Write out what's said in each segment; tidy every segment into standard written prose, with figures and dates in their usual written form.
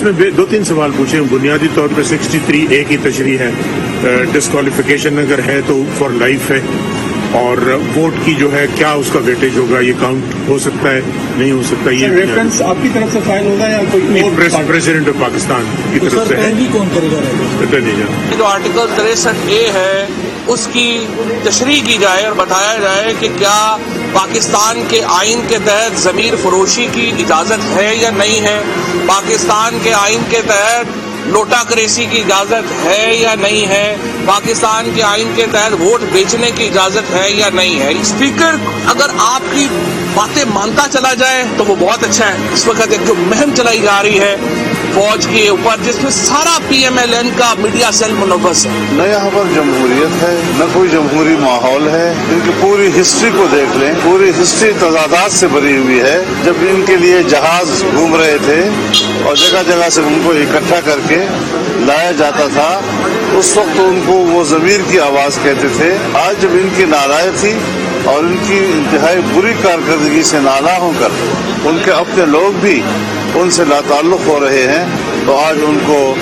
اس میں 2-3 سوال پوچھے ہیں. بنیادی طور پہ 63A کی تشریح ہے, ڈسکوالیفیکیشن اگر ہے تو فار لائف ہے, اور ووٹ کی جو ہے کیا اس کا ویٹیج ہوگا, یہ کاؤنٹ ہو سکتا ہے نہیں ہو سکتا, یہ ریفرنس آپ کی طرف سے فائل ہوگا یا کوئی پریزیڈنٹ آف پاکستان کی طرف سے ہے؟ کون کرے گا؟ جو آرٹیکل 63A ہے اس کی تشریح کی جائے اور بتایا جائے کہ کیا پاکستان کے آئین کے تحت ضمیر فروشی کی اجازت ہے یا نہیں ہے, پاکستان کے آئین کے تحت لوٹا کریسی کی اجازت ہے یا نہیں ہے, پاکستان کے آئین کے تحت ووٹ بیچنے کی اجازت ہے یا نہیں ہے. اسپیکر اگر آپ کی باتیں مانتا چلا جائے تو وہ بہت اچھا ہے. اس وقت ایک جو مہم چلائی جا رہی ہے فوج کے اوپر جس میں سارا PMLN کا میڈیا سیل منوس ہے. نہ یہاں پر جمہوریت ہے نہ کوئی جمہوری ماحول ہے. ان کی پوری ہسٹری کو دیکھ لیں, پوری ہسٹری تضادات سے بھری ہوئی ہے. جب ان کے لیے جہاز گھوم رہے تھے اور جگہ جگہ سے ان کو اکٹھا کر کے لایا جاتا تھا, اس وقت ان کو وہ ضمیر کی آواز کہتے تھے. آج جب ان کی نارائ تھی اور ان کی انتہائی بری کارکردگی سے نالاں ہو کر ان کے اپنے لوگ بھی ان سے لاتعلق ہو رہے ہیں, تو آج ان کو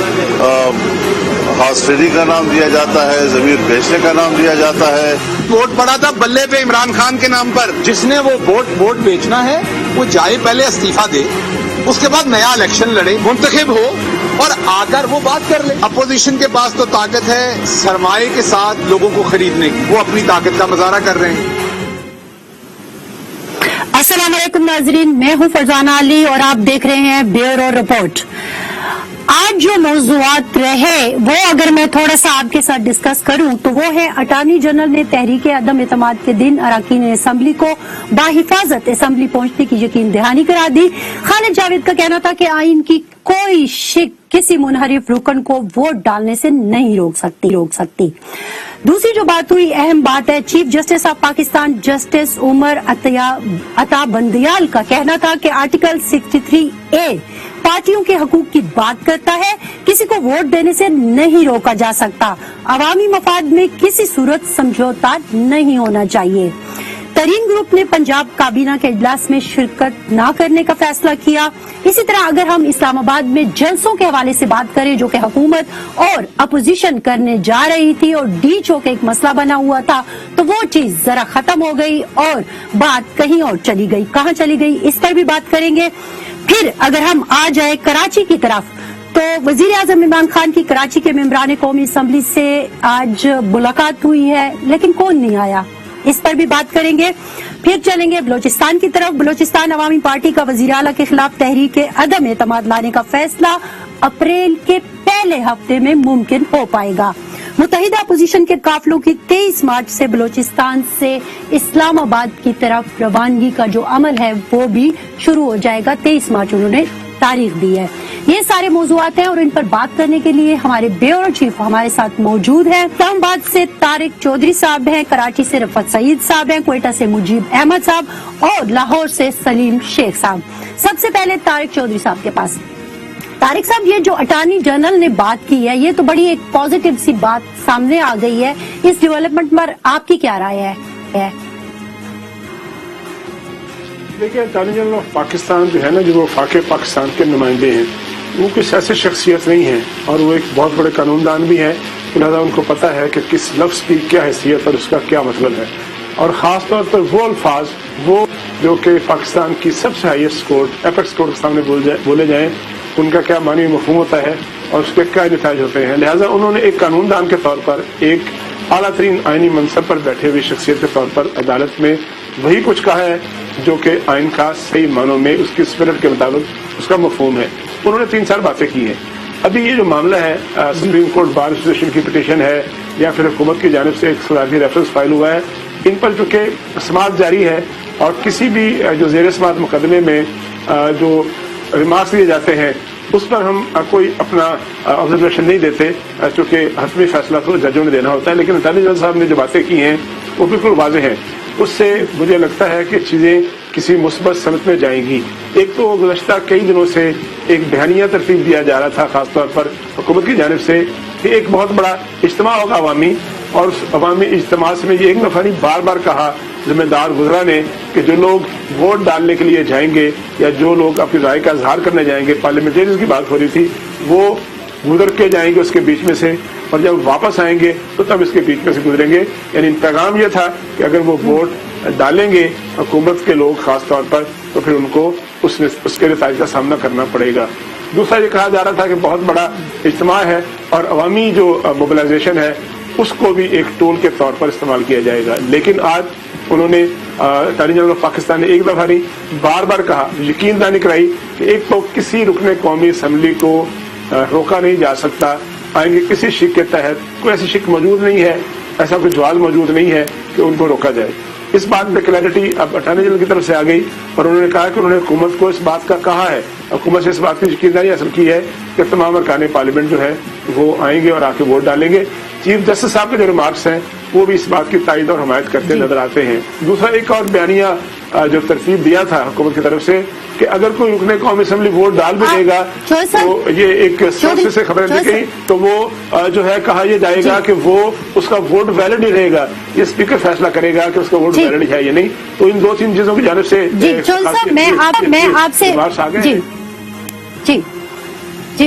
ہاسٹری کا نام دیا جاتا ہے, ضمیر بیچنے کا نام دیا جاتا ہے. ووٹ پڑا تھا بلے پہ عمران خان کے نام پر. جس نے وہ ووٹ بیچنا ہے وہ جائے پہلے استعفیٰ دے, اس کے بعد نیا الیکشن لڑے, منتخب ہو اور آ کر وہ بات کر لے. اپوزیشن کے پاس تو طاقت ہے سرمایے کے ساتھ لوگوں کو خریدنے کی, وہ اپنی طاقت کا مظاہرہ کر رہے ہیں. السلام علیکم ناظرین, میں ہوں فرزانہ علی اور آپ دیکھ رہے ہیں بیورو رپورٹ. آج جو موضوعات رہے وہ اگر میں تھوڑا سا آپ کے ساتھ ڈسکس کروں تو وہ ہے اٹارنی جنرل نے تحریک عدم اعتماد کے دن اراکین اسمبلی کو باحفاظت اسمبلی پہنچنے کی یقین دہانی کرا دی. خالد جاوید کا کہنا تھا کہ آئین کی کوئی شک کسی منحرف رکن کو ووٹ ڈالنے سے نہیں روک سکتی. دوسری جو بات ہوئی اہم بات ہے, chief justice of Pakistan justice Umar Ata Bandial کا کہنا تھا کہ آرٹیکل 63A پارٹیوں کے حقوق کی بات کرتا ہے, کسی کو ووٹ دینے سے نہیں روکا جا سکتا, عوامی مفاد میں کسی صورت سمجھوتا نہیں ہونا چاہیے. ترین گروپ نے پنجاب کابینہ کے اجلاس میں شرکت نہ کرنے کا فیصلہ کیا. اسی طرح اگر ہم اسلام آباد میں جلسوں کے حوالے سے بات کریں جو کہ حکومت اور اپوزیشن کرنے جا رہی تھی اور ڈیچو کے ایک مسئلہ بنا ہوا تھا, تو وہ چیز ذرا ختم ہو گئی اور بات کہیں اور چلی گئی. کہاں چلی گئی اس پر بھی بات کریں گے. پھر اگر ہم آ جائیں کراچی کی طرف تو وزیر اعظم عمران خان کی کراچی کے ممبران قومی اسمبلی سے آج ملاقات ہوئی ہے, لیکن کون نہیں آیا, اس پر بھی بات کریں گے. پھر چلیں گے بلوچستان کی طرف. بلوچستان عوامی پارٹی کا وزیر اعلیٰ کے خلاف تحریک عدم اعتماد لانے کا فیصلہ اپریل کے پہلے ہفتے میں ممکن ہو پائے گا. متحدہ اپوزیشن کے قافلوں کی 23 مارچ سے بلوچستان سے اسلام آباد کی طرف روانگی کا جو عمل ہے وہ بھی شروع ہو جائے گا. 23 مارچ انہوں نے تاریخ دی ہے. یہ سارے موضوعات ہیں اور ان پر بات کرنے کے لیے ہمارے بیورو چیف ہمارے ساتھ موجود ہیں. اسلام آباد سے طارق چودھری صاحب ہیں, کراچی سے رفعت سعید صاحب ہیں, کوئٹہ سے مجیب احمد صاحب اور لاہور سے سلیم شیخ صاحب. سب سے پہلے طارق چودھری صاحب کے پاس. طارق صاحب, یہ جو اٹارنی جنرل نے بات کی ہے یہ تو بڑی ایک پازیٹیو سی بات سامنے آ گئی ہے, اس ڈیولپمنٹ پر آپ کی کیا رائے ہے؟ دیکھیے, اٹارنی جنرل آف پاکستان جو ہے نا, جو وفاق پاکستان کے نمائندے ہیں, وہ کچھ ایسے شخصیت نہیں ہیں اور وہ ایک بہت بڑے قانون دان بھی ہیں. لہٰذا ان کو پتہ ہے کہ کس لفظ کی کیا حیثیت اور اس کا کیا مطلب ہے, اور خاص طور پر وہ الفاظ وہ جو کہ پاکستان کی سب سے ہائیسٹ کورٹ ایپیکس کورٹ کے سامنے بولے جائیں, ان کا کیا معنی مفہوم ہوتا ہے اور اس کے کیا نتائج ہوتے ہیں. لہٰذا انہوں نے ایک قانون دان کے طور پر, ایک اعلیٰ ترین آئینی منصب پر بیٹھے ہوئی شخصیت کے طور پر عدالت میں وہی کچھ کہا ہے جو کہ آئین کا صحیح معنوں میں اس کی اسپرٹ کے مطابق اس کا مفہوم ہے. انہوں نے 3-4 باتیں کی ہیں. ابھی یہ جو معاملہ ہے سپریم کورٹ بار ایسوسیشن کی پٹیشن ہے یا پھر حکومت کی جانب سے ایک صدارتی ریفرنس فائل ہوا ہے, ان پر چونکہ سماعت جاری ہے اور کسی بھی جو زیر سماعت مقدمے میں جو ریمارکس دیے جاتے ہیں اس پر ہم کوئی اپنا آبزرویشن نہیں دیتے, چونکہ حتمی فیصلہ تو ججوں نے دینا ہوتا ہے. لیکن اٹارنی جنرل صاحب نے جو باتیں کی ہیں وہ بالکل واضح ہیں. اس سے مجھے لگتا ہے کہ چیزیں کسی مثبت سمت میں جائیں گی. ایک تو گزشتہ کئی دنوں سے ایک بیانیہ ترتیب دیا جا رہا تھا خاص طور پر حکومت کی جانب سے کہ ایک بہت بڑا اجتماع ہوگا عوامی اور उस अवामी इज्तिमा में ये एक दफ़ा नहीं बार बार कहा जिम्मेदार वज़रा ने कि जो लोग वोट डालने के लिए जाएंगे या जो लोग अपनी राय का इजहार करने जाएंगे, पार्लियामेंटेरियंस की बात हो रही थी, वो गुजर के जाएंगे उसके बीच में से, और जब वापस आएंगे तो तब इसके बीच में से गुजरेंगे। यानी पैगाम ये था कि अगर वो वोट डालेंगे हुकूमत के लोग खास तौर पर, तो फिर उनको उसके नताइज का सामना करना पड़ेगा। दूसरा ये कहा जा रहा था कि बहुत बड़ा इज्तिमा है और अवामी जो मोबिलाइजेशन है उसको भी एक टूल के तौर पर इस्तेमाल किया जाएगा। लेकिन आज उन्होंने अटॉर्नी जनरल ऑफ पाकिस्तान ने एक दफा नहीं बार बार कहा, यकीन दहानी कराई कि एक तो किसी रुकने कौमी असम्बली को रोका नहीं जा सकता, आएंगे किसी शिक के तहत, कोई ऐसी शिक मौजूद नहीं है, ऐसा कोई जवाब मौजूद नहीं है कि उनको रोका जाए। इस बात में क्लैरिटी अब अटॉर्नी जनरल की तरफ से आ गई और उन्होंने कहा कि उन्होंने हुकूमत को इस बात का कहा है, हुकूमत से इस बात की यकीनदारी हासिल की है कि तमाम अरकान पार्लियामेंट जो है वो आएंगे और आके वोट डालेंगे। चीफ जस्टिस साहब के जो रिमार्क्स हैं वो भी इस बात की तायद और हमायत करते नजर आते हैं। दूसरा एक और बयानिया जो तरतीब दिया था हुकूमत की तरफ से कि अगर कोई रुकने कौमी असम्बली वोट डाल भी देगा तो ये एक सोर्स से खबरें दी गई तो वो जो है कहा यह जाएगा कि वो उसका वोट वैलिड ही रहेगा, ये स्पीकर फैसला करेगा कि उसका वोट वैलिड है या नहीं। तो इन दो तीन चीजों की जानिब से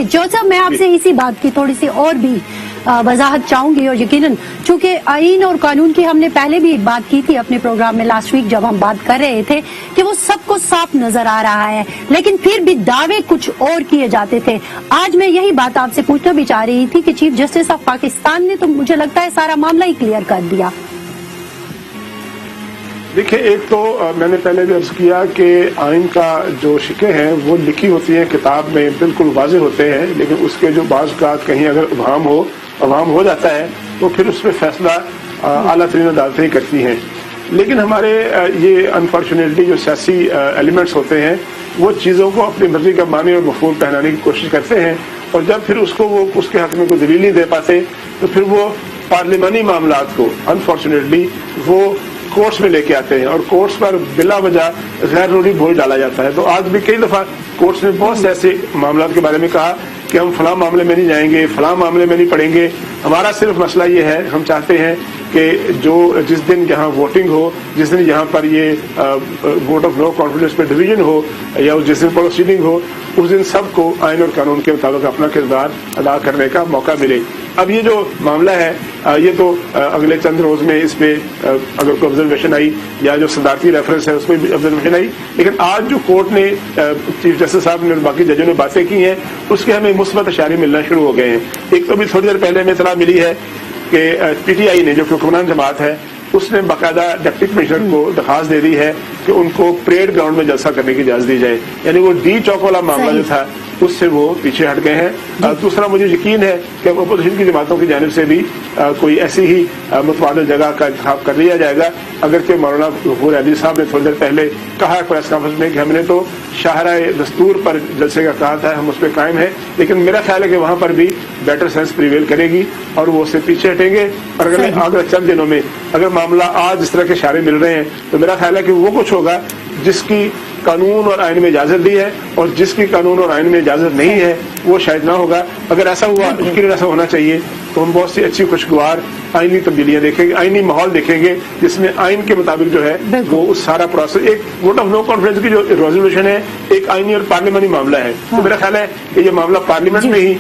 जोसेफ मैं आपसे इसी बात की थोड़ी सी और भी वजाहत चाहूंगी, और यकीनन चूंकि आईन और कानून की हमने पहले भी बात की थी अपने प्रोग्राम में लास्ट वीक जब हम बात कर रहे थे कि वो सबको साफ नजर आ रहा है, लेकिन फिर भी दावे कुछ और किए जाते थे। आज मैं यही बात आपसे पूछना भी चाह रही थी कि चीफ जस्टिस ऑफ पाकिस्तान ने तो मुझे लगता है सारा मामला ही क्लियर कर दिया। देखिए, एक तो मैंने पहले भी अर्ज किया कि आइन का जो शिकें हैं वो लिखी होती हैं किताब में, बिल्कुल वाज़ेह होते हैं, लेकिन उसके जो बाज़ का कहीं अगर अवाम हो जाता है तो फिर उस पर फैसला आला तरीन अदालतें ही करती हैं। लेकिन हमारे ये अनफॉर्चुनेटली जो सियासी एलिमेंट्स होते हैं वो चीज़ों को अपनी मर्जी का मानी और मफहूम पहनाने की कोशिश करते हैं, और जब फिर उसको वो उसके हक में कोई दलील नहीं दे पाते तो फिर वो पार्लिमानी मामलात को अनफॉर्चुनेटली वो कोर्ट्स में लेके आते हैं और कोर्ट्स पर बिला वजह गैर जरूरी बोझ डाला जाता है। तो आज भी कई दफा कोर्ट्स ने बहुत से ऐसे मामलों के बारे में कहा कि हम फलां मामले में नहीं जाएंगे, फलां मामले में नहीं पढ़ेंगे, हमारा सिर्फ मसला ये है, हम चाहते हैं कि जिस दिन यहाँ वोटिंग हो, जिस दिन यहाँ पर ये वोट ऑफ नो कॉन्फिडेंस पे डिवीजन हो या जिस दिन प्रोसीडिंग हो, उस दिन सबको आइन और कानून के मुताबिक अपना किरदार अदा करने का मौका मिले। अब ये जो मामला है ये तो अगले चंद रोज में इस पे अगर कोई ऑब्जर्वेशन आई या जो सदारती रेफरेंस है उसमें भी ऑब्जर्वेशन आई, लेकिन आज जो कोर्ट ने चीफ जस्टिस साहब ने और बाकी जजों ने बातें की हैं उसके हमें मुस्बत इशारे मिलना शुरू हो गए हैं। एक तो भी थोड़ी देर पहले हमें इत्तला मिली है कि पीटीआई ने जो हुक्मरान जमात है उसने बाकायदा डिप्टी कमिश्नर को दरखास्त दे दी है कि उनको परेड ग्राउंड में जलसा करने की इजाजत दी जाए, यानी वो डी चौक वाला मामला जो था उससे वो पीछे हट गए हैं। दूसरा मुझे यकीन है कि अपोजिशन की जमातों की जानिब से भी कोई ऐसी ही मुतबादिल जगह का इंतखाब कर लिया जाएगा। अगर कि मौलाना गफूर अली साहब ने थोड़ी देर पहले कहा प्रेस कॉन्फ्रेंस में कि हमने तो शाहराए दस्तूर पर जलसे का कहा था, हम उस पर कायम है, लेकिन मेरा ख्याल है कि वहां पर भी बेटर सेंस प्रिवेल करेगी और वो उससे पीछे हटेंगे। और अगर चंद दिनों में अगर मामला आज इस तरह के इशारे मिल रहे हैं तो मेरा ख्याल है कि वो कुछ होगा जिसकी कानून और आइन में इजाजत दी है और जिसकी कानून और आइन में इजाजत नहीं है वो शायद ना होगा। अगर ऐसा हुआ, यकीनन ऐसा होना चाहिए, तो हम बहुत सी अच्छी खुशगवार आईनी तब्दीलियां देखेंगे, आईनी माहौल देखेंगे जिसमें आइन के मुताबिक जो है वो उस सारा प्रोसेस, एक वोट ऑफ नो कॉन्फिडेंस की जो रेजोल्यूशन है एक आईनी और पार्लियामेंटी मामला है। तो मेरा ख्याल है कि ये मामला पार्लियामेंट में ही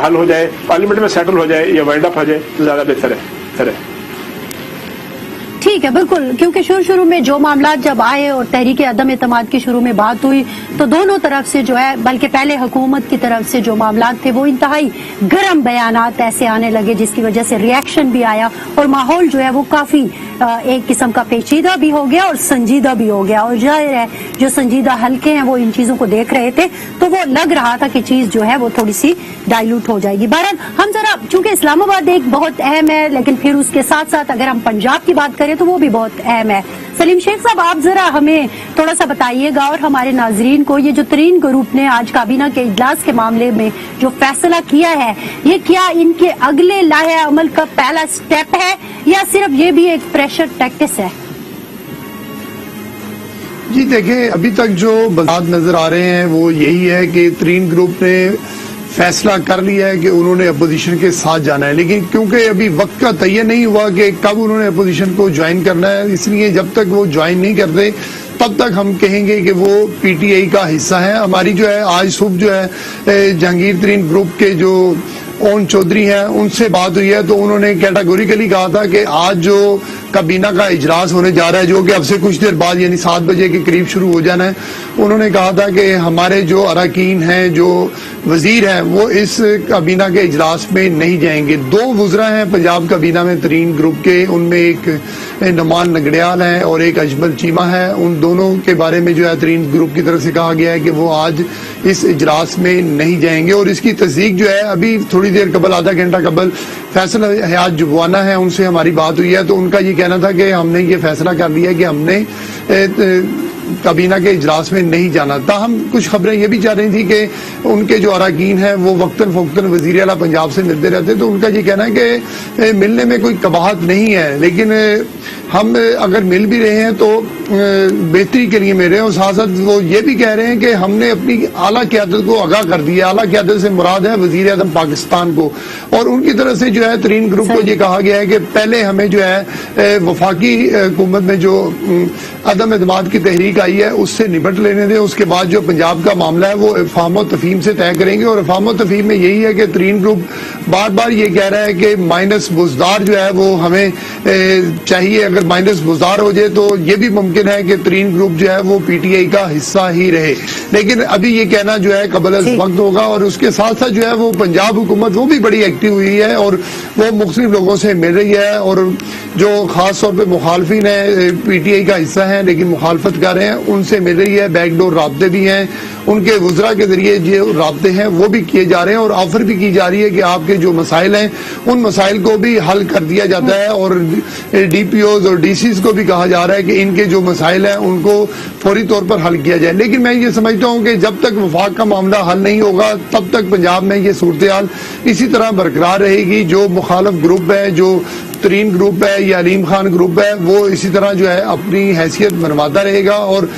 हल हो जाए, पार्लियामेंट में सेटल हो जाए या वाइंड अप हो जाए तो ज्यादा बेहतर है। ठीक है, बिल्कुल, क्योंकि शुरू में जो मामला जब आए और तहरीक अदम एतमाद की शुरू में बात हुई तो दोनों तरफ से जो है, बल्कि पहले हुकूमत की तरफ से जो मामला थे वो इंतहाई गर्म बयानात ऐसे आने लगे जिसकी वजह से रिएक्शन भी आया और माहौल जो है वो काफी एक किस्म का पेचीदा भी हो गया और संजीदा भी हो गया। और जाहिर है जो संजीदा हल्के हैं वो इन चीजों को देख रहे थे तो वो लग रहा था कि चीज जो है वो थोड़ी सी डाइल्यूट हो जाएगी। बहरहाल हम जरा, चूंकि इस्लामाबाद एक बहुत अहम है, लेकिन फिर उसके साथ साथ अगर हम पंजाब की बात करें तो वो भी बहुत अहम है। सलीम शेख साहब, आप जरा हमें थोड़ा सा बताइएगा और हमारे नाजरीन को, ये जो तरीन ग्रुप ने आज काबीना के इजलास के मामले में जो फैसला किया है, ये क्या इनके अगले लाहे अमल का पहला स्टेप है या सिर्फ ये भी एक प्रेशर टैक्टिस है? जी देखें, अभी तक जो बयान नजर आ रहे हैं वो यही है कि तरीन ग्रुप ने फैसला कर लिया है कि उन्होंने अपोजिशन के साथ जाना है, लेकिन क्योंकि अभी वक्त का तयन नहीं हुआ कि कब उन्होंने अपोजिशन को ज्वाइन करना है, इसलिए जब तक वो ज्वाइन नहीं करते तब तक हम कहेंगे कि वो पीटीआई का हिस्सा है। हमारी जो है आज सुबह जो है जहांगीर तरीन ग्रुप के जो ओन चौधरी हैं उनसे बात हुई है, तो उन्होंने कैटेगोरिकली कहा था कि आज जो काबीना का इजलास होने जा रहा है, जो कि अब से कुछ देर बाद यानी 7 बजे के करीब शुरू हो जाना है, उन्होंने कहा था कि हमारे जो अरकान हैं, जो वजीर हैं, वो इस काबीना के इजलास में नहीं जाएंगे। 2 वज़रा हैं पंजाब काबीना में तरीन ग्रुप के, उनमें एक नुमान नगड़ियाल हैं और एक अजमल चीमा है। उन दोनों के बारे में जो है तरीन ग्रुप की तरफ से कहा गया है कि वो आज इस इजलास में नहीं जाएंगे, और इसकी तस्दीक जो है अभी थोड़ी देर कबल, आधा घंटा कबल फैसल हयात जुबवाना है, उनसे हमारी बात हुई है, तो उनका ये कहना था कि हमने ये फैसला कर लिया है कि हमने काबीना के इजलास में नहीं जाना। ताहम कुछ खबरें ये भी जा रही थी कि उनके जो अरकान हैं वो वक्तन फ़ौक्तन वज़ीर आला पंजाब से मिलते रहते, तो उनका ये कहना है कि मिलने में कोई कबाहत नहीं है, लेकिन हम अगर मिल भी रहे हैं तो बेहतरी के लिए मिल रहे हैं। और साथ साथ वो ये भी कह रहे हैं कि हमने अपनी आला क़यादत को आगाह कर दिया। आला क़यादत से मुराद है वज़ीर आज़म पाकिस्तान को, और उनकी तरफ से जो है तरीन ग्रुप को ये कहा गया है कि पहले हमें जो है वफाकी हुकूमत में जो अदम एतमाद की तहरीक आई है उससे निपट लेने दें, उसके बाद जो पंजाब का मामला है वो इफ़हाम और तफ़हीम से तय करेंगे। और इफ़हाम और तफ़हीम में यही है कि तरीन ग्रुप बार बार ये कह रहा है कि माइनस बुज़दार जो है वो हमें चाहिए। अगर माइनस बुज़दार हो जाए तो ये भी मुमकिन है कि तरीन ग्रुप जो है वो पीटीआई का हिस्सा ही रहे, लेकिन अभी ये कहना जो है कबल अज़ वक्त होगा। और उसके साथ साथ जो है वो पंजाब हुकूमत वो भी बड़ी एक्टिव हुई है और वो मुख्तलिफ लोगों से मिल रही है, और जो खास तौर पर मुखालफिन है पीटीआई का हिस्सा है लेकिन मुखालफत कर रहे हैं उनसे मिल रही है। बैकडोर राब्ते भी हैं, उनके वज़रा के जरिए जो राब्ते हैं वो भी किए जा रहे हैं, और ऑफर भी की जा रही है कि आपके जो मसाइल हैं उन मसाइल को भी हल कर दिया जाता है। और डीपीओज और डीसीज को भी कहा जा रहा है कि इनके जो मसाइल हैं उनको फौरी तौर पर हल किया जाए। लेकिन मैं ये समझता हूँ कि जब तक वफाक का मामला हल नहीं होगा तब तक पंजाब में ये सूरत हाल इसी तरह बरकरार रहेगी। जो मुखालफ ग्रुप है, जो तरीन ग्रुप है या अलीम खान ग्रुप है, वो इसी तरह जो है अपनी हैसियत बनवाता रहेगा। और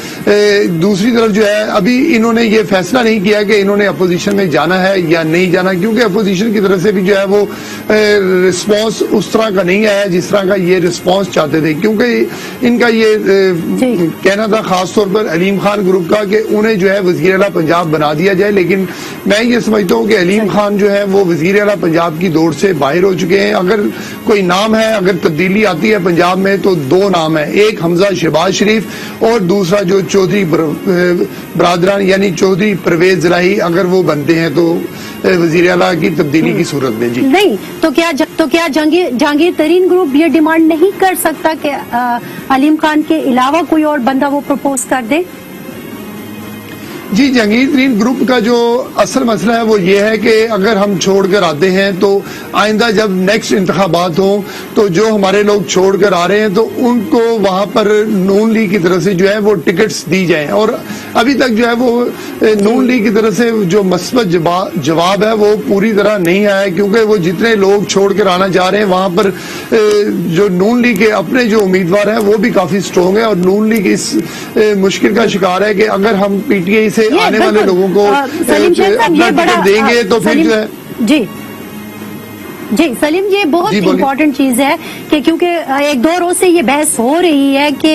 दूसरी तरफ जो है अभी इन्होंने ये फैसला नहीं किया कि इन्होंने अपोजिशन में जाना है या नहीं जाना, क्योंकि अपोजिशन की तरफ से भी जो है वो रिस्पांस उस तरह का नहीं आया जिस तरह का ये रिस्पांस चाहते थे। क्योंकि इनका ये कहना था खास तौर पर अलीम खान ग्रुप का कि उन्हें जो है वज़ीर आला पंजाब बना दिया जाए, लेकिन मैं ये समझता हूँ कि अलीम खान जो है वो वज़ीर आला पंजाब की दौड़ से बाहर हो चुके हैं। अगर कोई नाम है, अगर तब्दीली आती है पंजाब में तो 2 नाम है, एक हमजा शहबाज शरीफ और दूसरा जो चौधरी बरादरान यानी चौधरी परवेज इलाही, अगर वो बनते हैं तो वज़ीर आला की तब्दीली की सूरत में। जी नहीं तो क्या जहांगीर तरीन ग्रुप ये डिमांड नहीं कर सकता कि अलीम खान के अलावा कोई और बंदा वो प्रपोज कर दे? जी, जहांगीर तरीन ग्रुप का जो असल मसला है वो ये है कि अगर हम छोड़कर आते हैं तो आइंदा जब नेक्स्ट इंतखाबात हों तो जो हमारे लोग छोड़कर आ रहे हैं तो उनको वहां पर नून लीग की तरफ से जो है वो टिकट्स दी जाएं। और अभी तक जो है वो नून लीग की तरफ से जो मस्बत जवाब है वो पूरी तरह नहीं आया है, क्योंकि वो जितने लोग छोड़कर आना चाह रहे हैं वहां पर जो नून लीग के अपने जो उम्मीदवार हैं वो भी काफी स्ट्रॉन्ग है। और नून लीग इस मुश्किल का शिकार है कि अगर हम पीटीआई से आने वाले लोगों को अपना टिकट देंगे तो फिर जो है जी सलीम, ये बहुत इम्पोर्टेंट चीज है कि क्योंकि 1-2 रोज से ये बहस हो रही है कि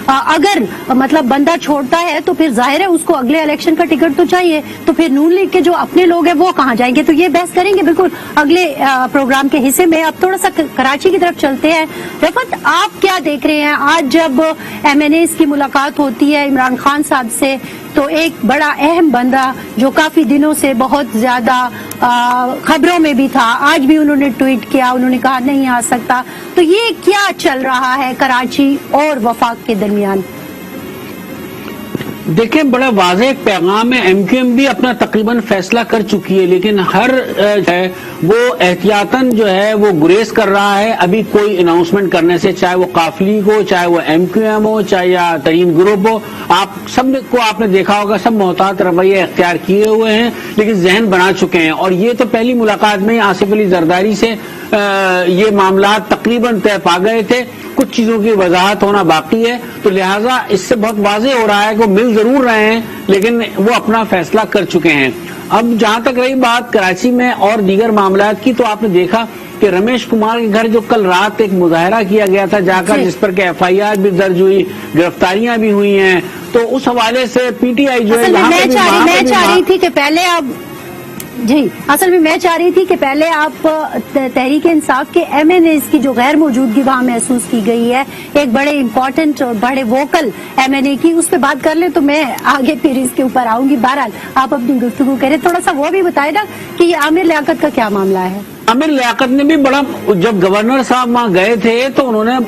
अगर मतलब बंदा छोड़ता है तो फिर जाहिर है उसको अगले इलेक्शन का टिकट तो चाहिए, तो फिर नून लीग के जो अपने लोग हैं वो कहाँ जाएंगे? तो ये बहस करेंगे बिल्कुल अगले प्रोग्राम के हिस्से में। अब थोड़ा सा कराची की तरफ चलते हैं। रफत, आप क्या देख रहे हैं आज जब MNAs की मुलाकात होती है इमरान खान साहब से, तो एक बड़ा अहम बंदा जो काफी दिनों से बहुत ज्यादा खबरों में भी था, आज भी उन्होंने ट्वीट किया, उन्होंने कहा नहीं आ सकता, तो ये क्या चल रहा है कराची और वफाक के दरमियान? देखिए, बड़ा वाज़ेह पैगाम है। MQM भी अपना तकरीबन फैसला कर चुकी है, लेकिन हर है वो एहतियातन जो है वो गुरेज कर रहा है अभी कोई अनाउंसमेंट करने से, चाहे वो काफली हो, चाहे वो MQM हो, चाहे या तरीन ग्रुप हो। आप सब को आपने देखा होगा, सब मोहतात रवैये अख्तियार किए हुए हैं, लेकिन जहन बना चुके हैं। और ये तो पहली मुलाकात में आसिफ अली जरदारी से ये मामला तकरीबन तय पा गए थे, कुछ चीजों की वजाहत होना बाकी है, तो लिहाजा इससे बहुत वाज़ेह हो रहा है कि वो मिल जरूर रहे हैं लेकिन वो अपना फैसला कर चुके हैं। اب جہاں تک رہی بات کراچی میں اور دیگر معاملات کی، تو آپ نے دیکھا کہ رمیش کمار کے گھر جو کل رات ایک مظاہرہ کیا گیا تھا جا کر، جس پر کہ FIR بھی درج ہوئی، گرفتاریاں بھی ہوئی ہیں، تو اس حوالے سے PTI جو ہے میں چاہ رہی تھی کہ پہلے اصل میں میں چاہ رہی تھی کہ پہلے آپ تحریک انصاف کے MNAs کی جو غیر موجودگی وہاں محسوس کی گئی ہے، ایک بڑے امپورٹنٹ اور بڑے ووکل MNA کی، اس پہ بات کر لیں تو میں آگے پھر اس کے اوپر آؤں گی۔ بہرحال آپ اپنی گفتگو کریں، تھوڑا سا وہ بھی بتائے نا کہ یہ عامر لیاقت کا کیا معاملہ ہے۔ عامر لیاقت نے بھی بڑا، جب گورنر صاحب وہاں گئے تھے تو انہوں نے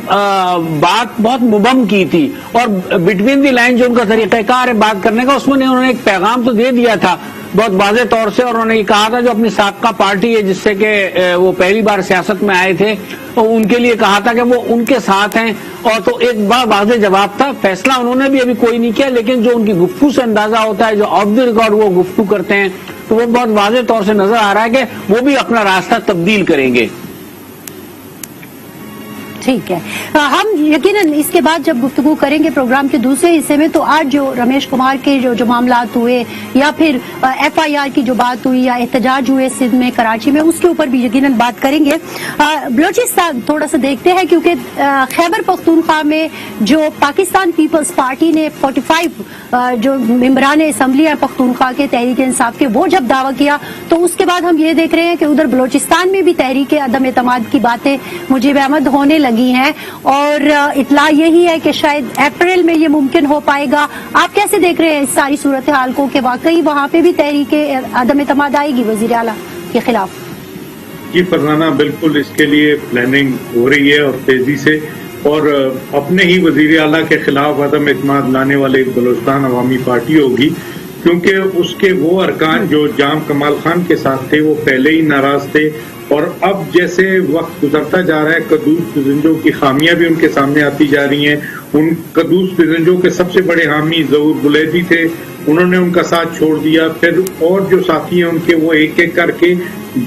بات بہت مبہم کی تھی، اور بٹوین دی لائن جو ان کا طریقہ کار ہے بات کرنے کا، اس میں انہوں نے ایک پیغام تو دے دیا تھا بہت واضح طور سے، اور انہوں نے یہ کہا تھا جو اپنی سابقہ پارٹی ہے جس سے کہ وہ پہلی بار سیاست میں آئے تھے، ان کے لیے کہا تھا کہ وہ ان کے ساتھ ہیں، اور تو ایک بار واضح جواب تھا۔ فیصلہ انہوں نے بھی ابھی کوئی نہیں کیا، لیکن جو ان کی گفتگو سے اندازہ ہوتا ہے، جو آف دی ریکارڈ وہ گفتگو کرتے ہیں، تو وہ بہت واضح طور سے نظر آ رہا ہے کہ وہ بھی اپنا راستہ تبدیل کریں گے۔ ٹھیک ہے، ہم یقیناً اس کے بعد جب گفتگو کریں گے پروگرام کے دوسرے حصے میں، تو آج جو رمیش کمار کے جو معاملات ہوئے، یا پھر FIR کی جو بات ہوئی، یا احتجاج ہوئے سندھ میں، کراچی میں، اس کے اوپر بھی یقیناً بات کریں گے۔ بلوچستان تھوڑا سا دیکھتے ہیں، کیونکہ خیبر پختونخوا میں جو پاکستان پیپلز پارٹی نے 45 جو ممبران اسمبلی ہیں پختونخوا کے تحریک انصاف کے، وہ جب دعویٰ کیا، تو اس کے بعد ہم یہ دیکھ رہے ہیں کہ ادھر بلوچستان میں بھی تحریک عدم اعتماد کی باتیں مجیب احمد ہونے لگی ہیں، اور اطلاع یہی ہے کہ شاید اپریل میں یہ ممکن ہو پائے گا۔ آپ کیسے دیکھ رہے ہیں اس ساری صورتحال کو، کہ واقعی وہاں پہ بھی تحریک عدم اعتماد آئے گی وزیر اعلیٰ کے خلاف؟ جی فرزانہ، بالکل اس کے لیے پلاننگ ہو رہی ہے اور تیزی سے، اور اپنے ہی وزیر اعلیٰ کے خلاف عدم اعتماد لانے والے بلوچستان عوامی پارٹی ہوگی، کیونکہ اس کے وہ ارکان جو جام کمال خان کے ساتھ تھے وہ پہلے ہی ناراض تھے، اور اب جیسے وقت گزرتا جا رہا ہے، قدوس پزنجوں کی خامیاں بھی ان کے سامنے آتی جا رہی ہیں۔ ان قدوس پزنجوں کے سب سے بڑے حامی ظہور بلیدی تھے، انہوں نے ان کا ساتھ چھوڑ دیا، پھر اور جو ساتھی ہیں ان کے وہ ایک ایک کر کے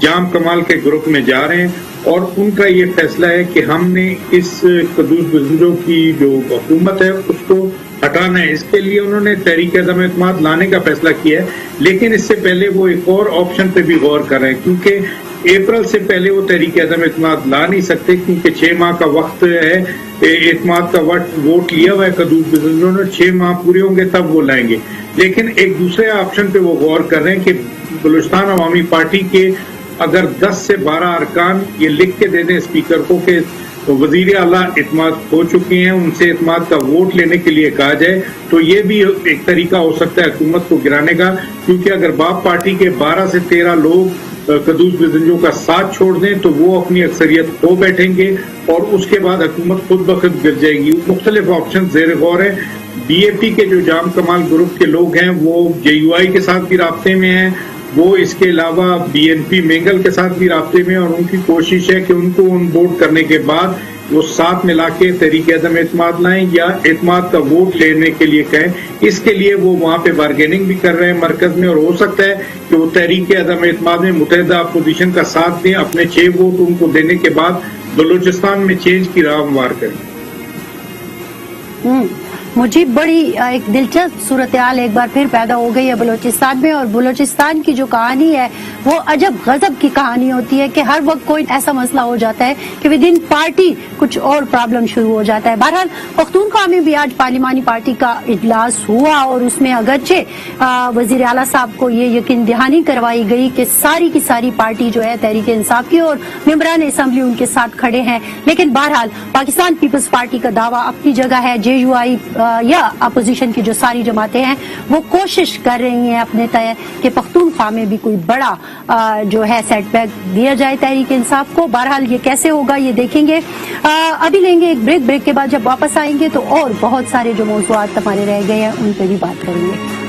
جام کمال کے گروپ میں جا رہے ہیں، اور ان کا یہ فیصلہ ہے کہ ہم نے اس قدوس پزنجوں کی جو حکومت ہے اس کو ہٹانا ہے۔ اس کے لیے انہوں نے تحریک عدم اعتماد لانے کا فیصلہ کیا ہے، لیکن اس سے پہلے وہ ایک اور آپشن پہ بھی غور کر رہے ہیں، کیونکہ اپریل سے پہلے وہ تحریک عدم اعتماد لا نہیں سکتے، کیونکہ 6 ماہ کا وقت ہے، اعتماد کا ووٹ لیا ہوا ہے قدوس پزنجوں نے، 6 ماہ پورے ہوں گے تب وہ لائیں گے۔ لیکن ایک دوسرے آپشن پہ وہ غور کر رہے ہیں کہ بلوچستان عوامی پارٹی کے اگر 10 سے 12 ارکان یہ لکھ کے دے دیں اسپیکر کو کہ وزیر اعلیٰ اعتماد ہو چکے ہیں، ان سے اعتماد کا ووٹ لینے کے لیے کہا جائے، تو یہ بھی ایک طریقہ ہو سکتا ہے حکومت کو گرانے کا، کیونکہ اگر باپ پارٹی کے 12 سے 13 لوگ قدوس پزنجوں کا ساتھ چھوڑ دیں تو وہ اپنی اکثریت کھو بیٹھیں گے، اور اس کے بعد حکومت خود بخود گر جائے گی۔ مختلف آپشن زیر غور ہیں۔ BAP کے جو جام کمال گروپ کے لوگ ہیں وہ JUI کے ساتھ بھی رابطے میں ہیں، وہ اس کے علاوہ BNP مینگل کے ساتھ بھی رابطے میں، اور ان کی کوشش ہے کہ ان کو ان ووٹ کرنے کے بعد وہ ساتھ ملا کے تحریک عدم اعتماد لائیں یا اعتماد کا ووٹ لینے کے لیے کہیں۔ اس کے لیے وہ وہاں پہ بارگیننگ بھی کر رہے ہیں مرکز میں، اور ہو سکتا ہے کہ وہ تحریک عدم اعتماد میں متحدہ اپوزیشن کا ساتھ دیں، اپنے 6 ووٹ ان کو دینے کے بعد بلوچستان میں چینج کی راہ ہموار کریں۔ مجھے بڑی ایک دلچسپ صورتحال ایک بار پھر پیدا ہو گئی ہے بلوچستان میں، اور بلوچستان کی جو کہانی ہے وہ عجب غضب کی کہانی ہوتی ہے کہ ہر وقت کوئی ایسا مسئلہ ہو جاتا ہے کہ ودن پارٹی کچھ اور پرابلم شروع ہو جاتا ہے۔ بہرحال پختونخوا میں بھی آج پارلیمانی پارٹی کا اجلاس ہوا، اور اس میں اگرچہ وزیر اعلیٰ صاحب کو یہ یقین دہانی کروائی گئی کہ ساری کی ساری پارٹی جو ہے تحریک انصاف کی اور ممبران اسمبلی ان کے ساتھ کھڑے ہیں، لیکن بہرحال پاکستان پیپلز پارٹی کا دعویٰ اپنی جگہ ہے۔ JUI یا اپوزیشن کی جو ساری جماعتیں ہیں وہ کوشش کر رہی ہیں اپنے تئیں کہ پختونخوا میں بھی کوئی بڑا جو ہے سیٹ بیک دیا جائے تحریک انصاف کو۔ بہرحال یہ کیسے ہوگا یہ دیکھیں گے۔ ابھی لیں گے ایک بریک کے بعد جب واپس آئیں گے تو اور بہت سارے جو موضوعات ہمارے رہ گئے ہیں ان پہ بھی بات کریں گے۔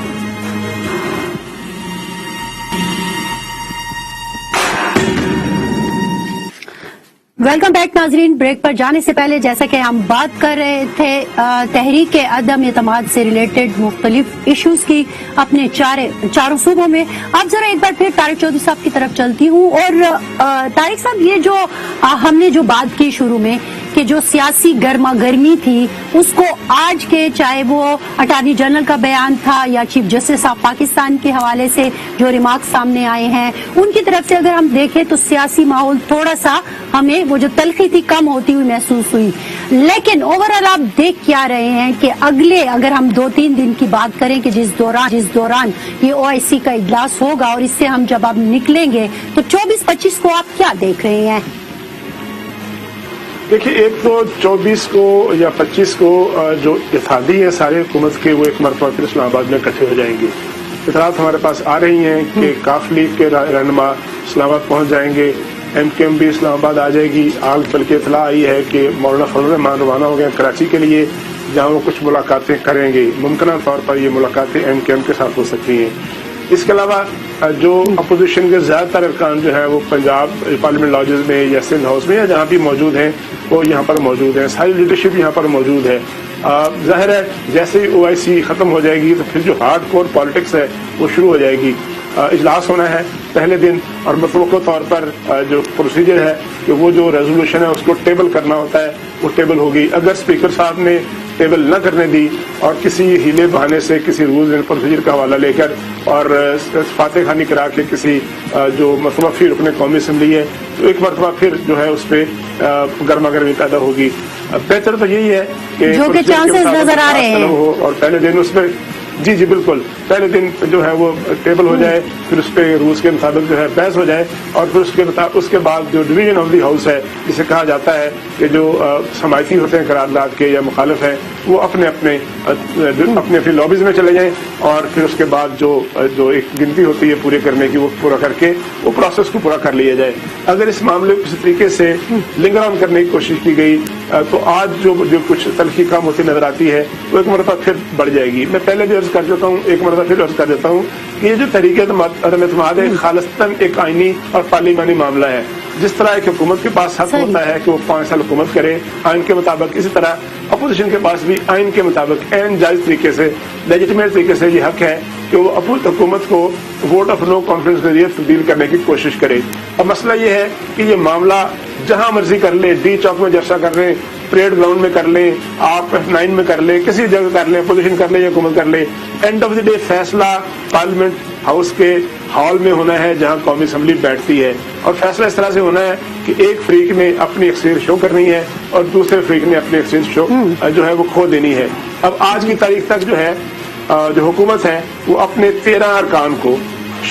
ویلکم بیک ناظرین۔ بریک پر جانے سے پہلے جیسا کہ ہم بات کر رہے تھے تحریک عدم اعتماد سے ریلیٹڈ مختلف ایشوز کی اپنے چاروں صوبوں میں، اب ذرا ایک بار پھر طارق چودھری صاحب کی طرف چلتی ہوں، اور طارق صاحب یہ جو ہم نے جو بات کی شروع میں کہ جو سیاسی گرما گرمی تھی اس کو آج کے چاہے وہ اٹارنی جنرل کا بیان تھا یا چیف جسٹس آف پاکستان کے حوالے سے جو ریمارکس سامنے آئے ہیں ان کی طرف سے اگر ہم دیکھیں تو سیاسی ماحول تھوڑا سا ہمیں وہ جو تلخی تھی کم ہوتی ہوئی محسوس ہوئی. لیکن اوورآل آپ دیکھ کیا رہے ہیں کہ اگلے اگر ہم 2-3 دن کی بات کریں کہ جس دوران یہ OIC کا اجلاس ہوگا اور اس سے ہم جب اب نکلیں گے تو 24-25 کو آپ کیا دیکھ رہے ہیں؟ دیکھیے ایک تو 24 کو یا 25 کو جو اتحادی ہیں سارے حکومت کے وہ ایک مرتبہ پھر اسلام آباد میں اکٹھے ہو جائیں گے. اطلاعات ہمارے پاس آ رہی ہیں کہ کاف لیگ کے رہنما اسلام آباد پہنچ جائیں گے. MKM بھی اسلام آباد آ جائے گی. آج بلکہ اطلاع آئی ہے کہ مولانا فضل الرحمان روانہ ہو گئے کراچی کے لیے جہاں وہ کچھ ملاقاتیں کریں گے. ممکنہ طور پر یہ ملاقاتیں MKM کے ساتھ ہو سکتی ہیں. اس کے علاوہ جو اپوزیشن کے زیادہ تر ارکان جو ہیں وہ پنجاب پارلیمنٹ لاجز میں یا سندھ ہاؤس میں یا جہاں بھی موجود ہیں وہ یہاں پر موجود ہیں. ساری لیڈرشپ یہاں پر موجود ہے. ظاہر ہے جیسے ہی OIC ختم ہو جائے گی تو پھر جو ہارڈ کور پالیٹکس ہے وہ شروع ہو جائے گی. اجلاس ہونا ہے پہلے دن اور متوقع طور پر جو پروسیجر ہے کہ وہ جو ریزولوشن ہے اس کو ٹیبل کرنا ہوتا ہے وہ ٹیبل ہوگی. اگر اسپیکر صاحب نے ٹیبل نہ کرنے دی اور کسی ہیلے بہانے سے کسی رولز اینڈ پروسیجر کا حوالہ لے کر اور فاتح خانی کرا کے کسی جو متوفی رکن قومی اسمبلی ہے تو ایک مرتبہ پھر جو ہے اس پہ گرما گرمی پیدا ہوگی. بہتر تو یہی ہے کہ جو کہ چانسز نظر آ رہے ہیں اور پہلے دن اس میں جی بالکل پہلے دن جو ہے وہ ٹیبل ہو جائے پھر اس پہ رولز کے مطابق جو ہے بحث ہو جائے اور پھر اس کے بعد جو ڈویژن آف دی ہاؤس ہے جسے کہا جاتا ہے کہ جو حمایتی ہوتے ہیں قرارداد کے یا مخالف ہیں وہ اپنے لابیز میں چلے جائیں اور پھر اس کے بعد جو ایک گنتی ہوتی ہے پورے کرنے کی وہ پورا کر کے وہ پروسیس کو پورا کر لیا جائے. اگر اس معاملے کو کسی طریقے سے لنگر آن کرنے کی کوشش کی گئی تو آج جو کچھ تلخی کم ہوتی نظر آتی ہے وہ ایک مرتبہ پھر بڑھ جائے گی. میں پہلے بھی عرض کر دیتا ہوں ایک مرتبہ پھر عرض کر دیتا ہوں کہ یہ جو طریقہ عدم اعتماد ہے خالصتاً ایک آئینی اور پارلیمانی معاملہ ہے. جس طرح ایک حکومت کے پاس حق ہوتا ہے کہ وہ 5 سال حکومت کرے آئین کے مطابق اسی طرح اپوزیشن کے پاس بھی آئین کے مطابق عین جائز طریقے سے لیجیٹمیٹ طریقے سے یہ حق ہے کہ وہ حکومت کو ووٹ آف نو کانفیڈنس کے ذریعے تبدیل کرنے کی کوشش کرے. اب مسئلہ یہ ہے کہ یہ معاملہ جہاں مرضی کر لیں ڈی چوک میں جلسہ کر لیں پریڈ گراؤنڈ میں کر لیں آپ F9 میں کر لیں کسی جگہ کر لیں اپوزیشن کر لیں یا حکومت کر لیں اینڈ آف دی ڈے فیصلہ پارلیمنٹ ہاؤس کے ہال میں ہونا ہے جہاں قومی اسمبلی بیٹھتی ہے اور فیصلہ اس طرح سے ہونا ہے کہ ایک فریق نے اپنی اکثریت شو کرنی ہے اور دوسرے فریق نے اپنی اکثریت شو جو ہے وہ کھو دینی ہے. اب آج کی تاریخ تک جو ہے جو حکومت ہے وہ اپنے 13 ارکان کو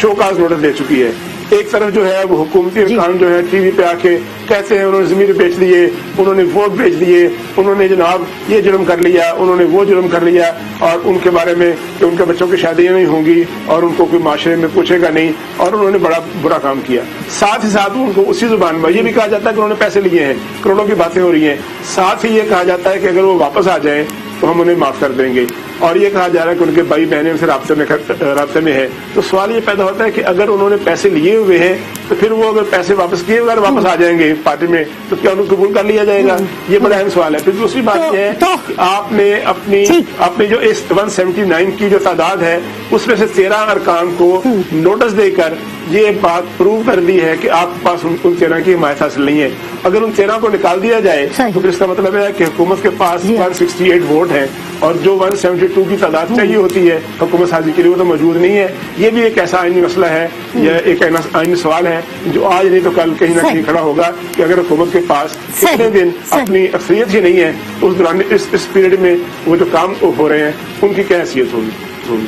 شو کاز نوٹس دے چکی ہے. ایک طرف جو ہے وہ حکومتی ارکان جو ہے ٹی وی پہ آ کے کہتے ہیں انہوں نے ضمیر بیچ دیے انہوں نے ووٹ بیچ دیے انہوں نے جناب یہ جرم کر لیا انہوں نے وہ جرم کر لیا اور ان کے بارے میں کہ ان کے بچوں کی شادیاں نہیں ہوں گی اور ان کو کوئی معاشرے میں پوچھے گا نہیں اور انہوں نے بڑا برا کام کیا. ساتھ ہی ساتھ ان کو اسی زبان میں یہ بھی کہا جاتا ہے کہ انہوں نے پیسے لیے ہیں کروڑوں کی باتیں ہو رہی ہیں. ساتھ ہی یہ کہا جاتا ہے کہ اگر وہ واپس آ جائیں تو ہم انہیں معاف کر دیں گے اور یہ کہا جا رہا ہے کہ ان کے بھائی بہنیں ان سے رابطے میں ہے. تو سوال یہ پیدا ہوتا ہے کہ اگر انہوں نے پیسے لیے ہوئے ہیں تو پھر وہ اگر پیسے واپس کیے اگر واپس آ جائیں گے پارٹی میں تو کیا ان کو قبول کر لیا جائے گا؟ یہ بڑا اہم سوال ہے. پھر دوسری بات یہ ہے کہ آپ نے اپنی جو اس 179 کی جو تعداد ہے اس میں سے 13 ارکان کو نوٹس دے کر یہ بات پروو کر دی ہے کہ آپ کے پاس ان 13 کی حمایت حاصل نہیں ہے. اگر ان 13 کو نکال دیا جائے تو پھر اس کا مطلب ہے کہ حکومت کے پاس 168 ووٹ ہیں اور جو 172 کی تعداد چاہیے ہوتی ہے حکومت سازی کے لیے وہ تو موجود نہیں ہے. یہ بھی ایک ایسا آئینی مسئلہ ہے یا ایک آئینی سوال ہے جو آج نہیں تو کل کہیں نہ کہیں کھڑا ہوگا کہ اگر حکومت کے پاس اتنے دن اپنی اکثریت ہی نہیں ہے اس دوران اس پیریڈ میں وہ جو کام ہو رہے ہیں ان کی کیا حیثیت ہوگی.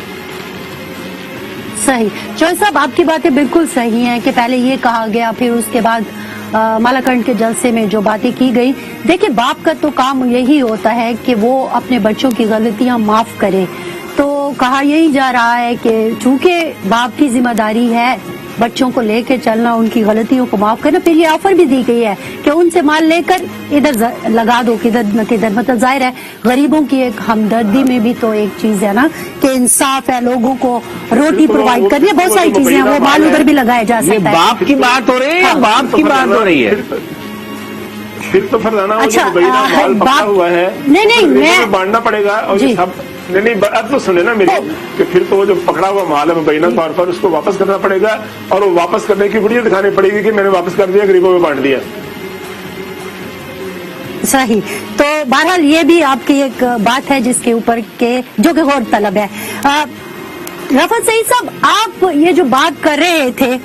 صحیح چوہدری صاحب آپ کی باتیں بالکل صحیح ہیں کہ پہلے یہ کہا گیا پھر اس کے بعد مالاکنڈ کے جلسے میں جو باتیں کی گئی. دیکھیں باپ کا تو کام یہی ہوتا ہے کہ وہ اپنے بچوں کی غلطیاں معاف کرے. تو کہا یہی جا رہا ہے کہ چونکہ باپ کی ذمہ داری ہے بچوں کو لے کے چلنا ان کی غلطیوں کو معاف کرنا. پھر یہ آفر بھی دی گئی ہے کہ ان سے مال لے کر ادھر لگا دو کدھر نہ کدھر. مطلب ظاہر ہے غریبوں کی ایک ہمدردی میں بھی تو ایک چیز ہے نا کہ انصاف ہے لوگوں کو روٹی پرووائڈ کرنی ہے بہت ساری چیزیں ہیں وہ مال ادھر بھی لگایا جا سکتا ہے. باپ کی بات ہو رہی ہے باپ کی بات ہو رہی ہے پھر تو فرزانہ ہوا ہے نہیں میں بانٹنا پڑے گا اور سب نہیں اب تو سنے نا میری کہ پھر تو وہ جو پکڑا ہوا مال ہے مبینہ طور پر اس کو واپس کرنا پڑے گا اور وہ واپس کرنے کی ویڈیو دکھانی پڑے گی کہ میں نے واپس کر دیا غریبوں میں بانٹ دیا. सही। तो बहरहाल ये भी आपकी एक बात है जिसके ऊपर के जो कि गौर तलब है। रफत सईद साहब, आप ये जो बात कर रहे थे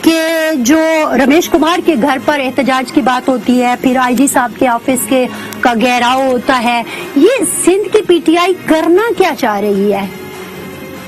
कि जो रमेश कुमार के घर पर एहतजाज की बात होती है, फिर आईजी साहब के ऑफिस के का घेराव होता है, ये सिंध की पीटीआई करना क्या चाह रही है?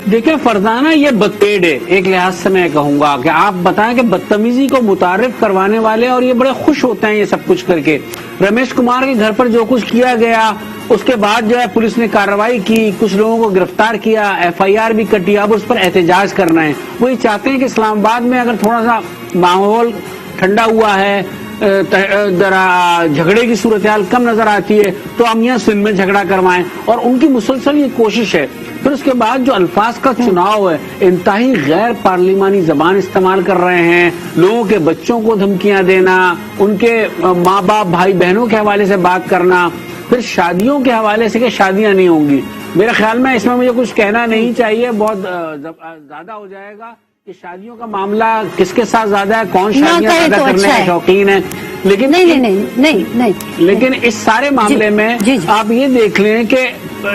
देखिए फरजाना, ये बदपेड़ है एक लिहाज से। मैं कहूंगा कि आप बताएं कि बदतमीजी को मुतारिफ करवाने वाले और ये बड़े खुश होते हैं ये सब कुछ करके। रमेश कुमार के घर पर जो कुछ किया गया, उसके बाद जो है पुलिस ने कार्रवाई की, कुछ लोगों को गिरफ्तार किया, एफआईआर भी कटी, अब उस पर एहतजाज करना है। वो ये चाहते हैं कि इस्लामाबाद में अगर थोड़ा सा माहौल ठंडा हुआ है, झगड़े की सूरत हाल कम नजर आती है, तो हम यहाँ सिंध में झगड़ा करवाएं, और उनकी मुसलसल ये कोशिश है। फिर उसके बाद जो अल्फाज का चुनाव है, इंतहाई गैर पार्लिमानी जबान इस्तेमाल कर रहे हैं, लोगों के बच्चों को धमकियां देना, उनके माँ बाप भाई बहनों के हवाले से बात करना, फिर शादियों के हवाले से कि शादियां नहीं होंगी। मेरे ख्याल में इसमें मुझे कुछ कहना नहीं चाहिए, बहुत ज्यादा हो जाएगा कि शादियों का मामला किसके साथ ज्यादा है, कौन शादियां ज्यादा तो करने का शौकीन है। लेकिन नहीं, लेकिन इस सारे मामले में जी। आप ये देख लें कि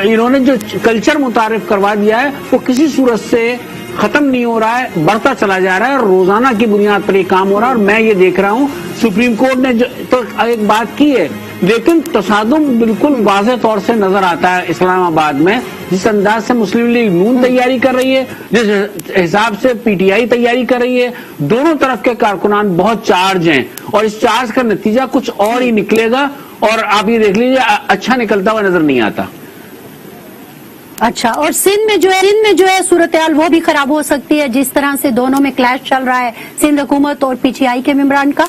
इन्होंने जो कल्चर मुतारिफ करवा दिया है वो किसी सूरत से खत्म नहीं हो रहा है, बढ़ता चला जा रहा है, और रोजाना की बुनियाद पर ये काम हो रहा है। और मैं ये देख रहा हूँ सुप्रीम कोर्ट ने तो एक बात की है, लेकिन तसादुम बिल्कुल वाज़ेह तौर से नजर आता है इस्लामाबाद में। जिस अंदाज से मुस्लिम लीग नून तैयारी कर रही है, जिस हिसाब से पीटीआई तैयारी कर रही है, दोनों तरफ के कारकुनान बहुत चार्ज हैं, और इस चार्ज का नतीजा कुछ और ही निकलेगा। और आप ये देख लीजिए, अच्छा निकलता हुआ नजर नहीं आता। अच्छा, और सिंध में जो है सूरत हाल वो भी खराब हो सकती है, जिस तरह से दोनों में क्लैश चल रहा है सिंध हुकूमत और पीटीआई के मेंबरान का।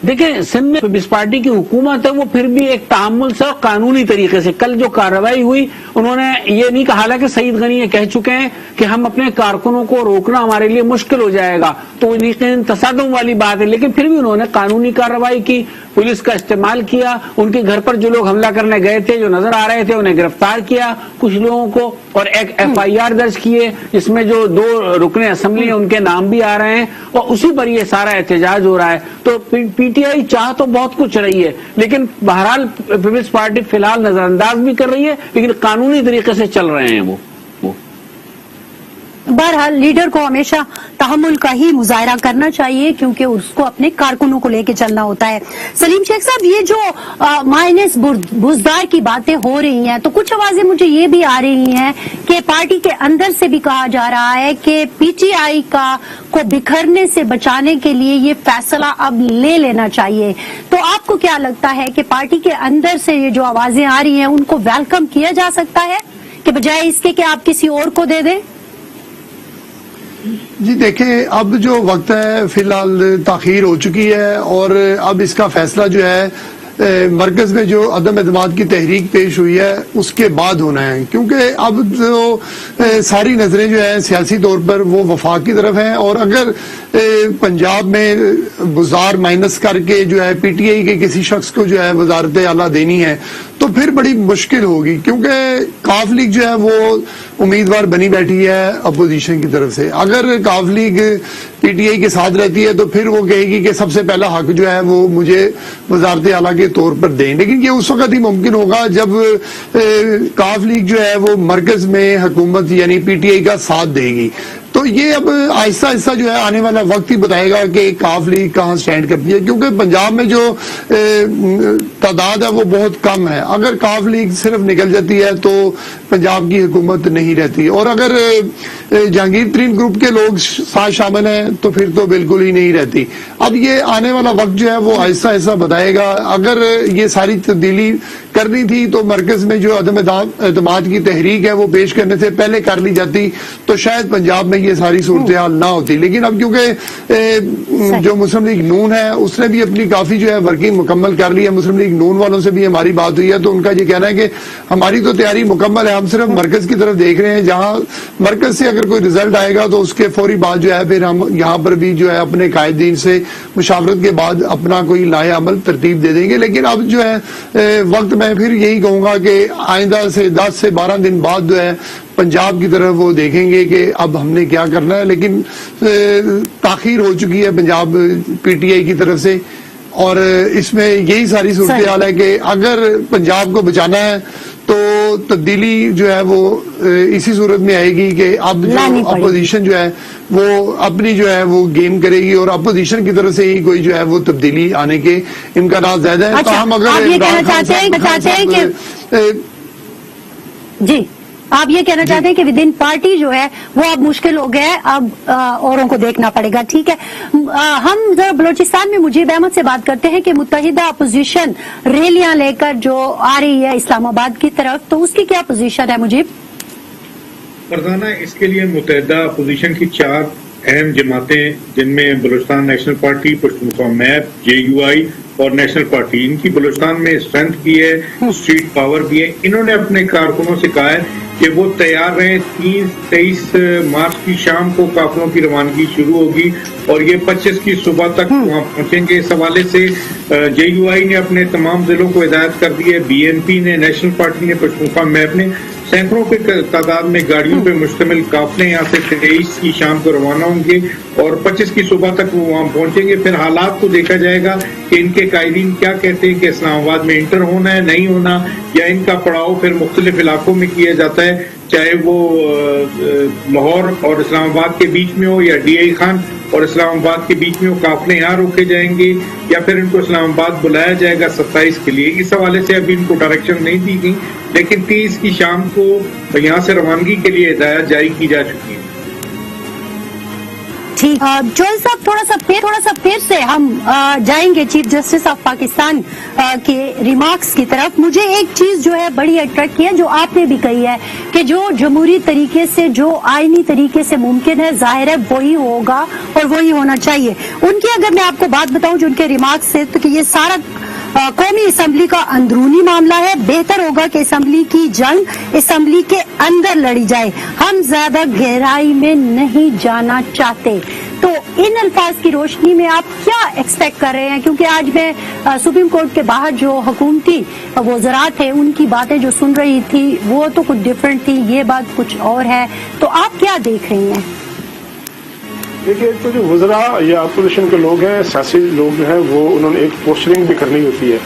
देखिए, सिंध में पीपल्स पार्टी की हुकूमत है, वो फिर भी एक तामुल से और कानूनी तरीके से, कल जो कार्रवाई हुई उन्होंने ये नहीं कहा, हालांकि सईद गनी ये कह चुके हैं कि हम अपने कारकुनों को रोकना हमारे लिए मुश्किल हो जाएगा, तो यकीन तसादुम वाली बात है, लेकिन फिर भी उन्होंने कानूनी कार्रवाई की, पुलिस का इस्तेमाल किया, उनके घर पर जो लोग हमला करने गए थे, जो नजर आ रहे थे, उन्हें गिरफ्तार किया कुछ लोगों को, और एक एफआईआर दर्ज किए जिसमें जो 2 रुकने असेंबली हैं उनके नाम भी आ रहे हैं, और उसी पर ये सारा एहतजाज हो रहा है। तो पीटीआई चाह तो बहुत कुछ रही है, लेकिन बहरहाल पीपल्स पार्टी फिलहाल नजरअंदाज भी कर रही है, लेकिन कानूनी तरीके से चल रहे हैं वो। बहरहाल लीडर को हमेशा तहम्मुल का ही मुजाहरा करना चाहिए, क्योंकि उसको अपने कारकुनों को लेके चलना होता है। सलीम शेख साहब, ये जो माइनस बुजदार की बातें हो रही हैं, तो कुछ आवाजें मुझे ये भी आ रही हैं कि पार्टी के अंदर से भी कहा जा रहा है कि पीटीआई को बिखरने से बचाने के लिए ये फैसला अब ले लेना चाहिए। तो आपको क्या लगता है कि पार्टी के अंदर से ये जो आवाजें आ रही हैं उनको वेलकम किया जा सकता है, कि बजाय इसके कि आप किसी और को दे दें? जी देखिए, अब जो वक्त है फिलहाल ताखीर हो चुकी है, और अब इसका फैसला जो है मरकज में जो अदम एतमाद की तहरीक पेश हुई है उसके बाद होना है, क्योंकि अब जो सारी नजरें जो है सियासी तौर पर वो वफाक की तरफ हैं, और अगर पंजाब में बुज़दार माइनस करके जो है पीटीआई के किसी शख्स को जो है वजारत आला देनी है तो फिर बड़ी मुश्किल होगी, क्योंकि काफ लीग जो है वो उम्मीदवार बनी बैठी है अपोजिशन की तरफ से। अगर काफ लीग पीटीआई के साथ रहती है तो फिर वो कहेगी कि सबसे पहला हक जो है वो मुझे वजारत आला के तौर पर दें, लेकिन ये उस वक्त ही मुमकिन होगा जब काफ लीग जो है वो मरकज में हुकूमत यानी पीटीआई का साथ देगी। तो ये अब आहिस्ता आहिस्ता जो है आने वाला वक्त ही बताएगा कि काफ लीग कहाँ स्टैंड करती है, क्योंकि पंजाब में जो तादाद है वो बहुत कम है। अगर काफ लीग सिर्फ निकल जाती है तो पंजाब की हुकूमत नहीं रहती, और अगर जहांगीर तरीन ग्रुप के लोग साथ शामिल हैं तो फिर तो बिल्कुल ही नहीं रहती। अब ये आने वाला वक्त जो है वो आहिस्ता आहिस्ता बताएगा। अगर ये सारी तब्दीली करनी थी तो मरकज में जो अदम एतमाद की तहरीक है वो पेश करने से पहले कर ली जाती तो शायद पंजाब में ये सारी सूरत हाल ना होती। लेकिन अब क्योंकि जो मुस्लिम लीग नून है उसने भी अपनी काफी जो है वर्किंग मुकम्मल कर ली है, मुस्लिम लीग नून वालों से भी हमारी बात हुई है, तो उनका ये कहना है कि हमारी तो तैयारी मुकम्मल है, हम सिर्फ मरकज की तरफ देख रहे हैं, जहां मरकज से अगर कोई रिजल्ट आएगा तो उसके फौरी बाद जो है फिर हम यहाँ पर भी जो है अपने कायदीन से मुशावरत के बाद अपना कोई लाए अमल तरतीब दे देंगे। लेकिन अब जो है वक्त मैं फिर यही कहूंगा कि आइंदा से 10 से 12 दिन बाद जो है पंजाब की तरफ वो देखेंगे कि अब हमने क्या करना है। लेकिन ताखीर हो चुकी है पंजाब पीटीआई की तरफ से, اور اس میں یہی ساری صورتحال ہے کہ اگر پنجاب کو بچانا ہے تو تبدیلی جو ہے وہ اسی صورت میں آئے گی کہ اب جو اپوزیشن جو ہے وہ اپنی جو ہے وہ گیم کرے گی اور اپوزیشن کی طرف سے ہی کوئی جو ہے وہ تبدیلی آنے کے امکانات زیادہ ہیں. اچھا, تو ہم اگر آپ یہ کہنا چاہتے ہیں کہ جی آپ یہ کہنا چاہتے ہیں کہ ود ان پارٹی جو ہے وہ اب مشکل ہو گیا ہے, اب اوروں کو دیکھنا پڑے گا. ٹھیک ہے, ہم ذرا بلوچستان میں مجیب احمد سے بات کرتے ہیں کہ متحدہ اپوزیشن ریلیاں لے کر جو آ رہی ہے اسلام آباد کی طرف, تو اس کی کیا پوزیشن ہے مجیب؟ فرزانہ, اس کے لیے متحدہ اپوزیشن کی 4 اہم جماعتیں جن میں Balochistan national party, Pashtunkhwa map, JUI اور نیشنل پارٹی, ان کی بلوچستان میں اسٹرینتھ بھی ہے, اسٹریٹ پاور بھی ہے. انہوں نے اپنے کارکنوں سے کہا ہے کہ وہ تیار رہیں. 23 مارچ کی شام کو قافلوں کی روانگی شروع ہوگی اور یہ 25 کی صبح تک وہاں پہنچیں گے. اس حوالے سے JUI نے اپنے تمام ضلعوں کو ہدایت کر دی ہے. BNP نے, نیشنل پارٹی نے, پشتونخوا میپ نے سینکڑوں کی تعداد میں گاڑیوں پہ مشتمل قافلے یہاں سے 23 کی شام کو روانہ ہوں گے اور 25 کی صبح تک وہ وہاں پہنچیں گے. پھر حالات کو دیکھا جائے گا کہ ان کے قائدین کیا کہتے ہیں کہ اسلام آباد میں انٹر ہونا ہے, نہیں ہونا, یا ان کا پڑاؤ پھر مختلف علاقوں میں کیا جاتا ہے, چاہے وہ لاہور اور اسلام آباد کے بیچ میں ہو یا DI خان اور اسلام آباد کے بیچ میں وہ قافلے یہاں روکے جائیں گے یا پھر ان کو اسلام آباد بلایا جائے گا 27 کے لیے. اس حوالے سے ابھی ان کو ڈائریکشن نہیں دی گئی, لیکن 30 کی شام کو یہاں سے روانگی کے لیے ہدایت جاری کی جا چکی ہے. ٹھیک, جوہل صاحب تھوڑا سا پھر سے ہم جائیں گے چیف جسٹس آف پاکستان کے ریمارکس کی طرف. مجھے ایک چیز جو ہے بڑی اٹریکٹ کی ہے جو آپ نے بھی کہی ہے کہ جو جمہوری طریقے سے, جو آئینی طریقے سے ممکن ہے, ظاہر ہے وہی ہوگا اور وہی ہونا چاہیے. ان کی اگر میں آپ کو بات بتاؤں جو ان کے ریمارکس سے, تو کہ یہ سارا قومی اسمبلی کا اندرونی معاملہ ہے, بہتر ہوگا کہ اسمبلی کی جنگ اسمبلی کے اندر لڑی جائے, ہم زیادہ گہرائی میں نہیں جانا چاہتے. تو ان الفاظ کی روشنی میں آپ کیا ایکسپیکٹ کر رہے ہیں؟ کیونکہ آج میں سپریم کورٹ کے باہر جو حکومتی وزراء تھے ان کی باتیں جو سن رہی تھی وہ تو کچھ ڈفرینٹ تھی, یہ بات کچھ اور ہے, تو آپ کیا دیکھ رہی ہیں؟ دیکھیے, تو جو وزراء یا اپوزیشن کے لوگ ہیں, سیاسی لوگ جو ہیں, وہ انہوں نے ایک پوسٹرنگ بھی کرنی ہوتی ہے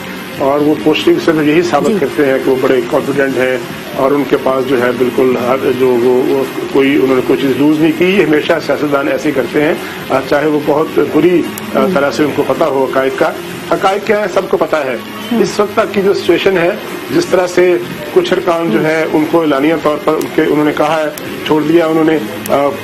اور وہ پوسٹنگ سے تو یہی ثابت کرتے ہیں کہ وہ بڑے کانفیڈنٹ ہیں اور ان کے پاس جو ہے بالکل جو وہ کوئی انہوں نے کوئی چیز لوز نہیں کی. یہ ہمیشہ سیاستدان ایسے ہی کرتے ہیں, چاہے وہ بہت بری طرح سے ان کو پتہ ہو حقائق کا. حقائق کیا ہے سب کو پتہ ہے. اس وقت تک کی جو سچویشن ہے, جس طرح سے کچھ ارکان جو ہے ان کو اعلانیہ طور پر انہوں نے کہا ہے, چھوڑ دیا. انہوں نے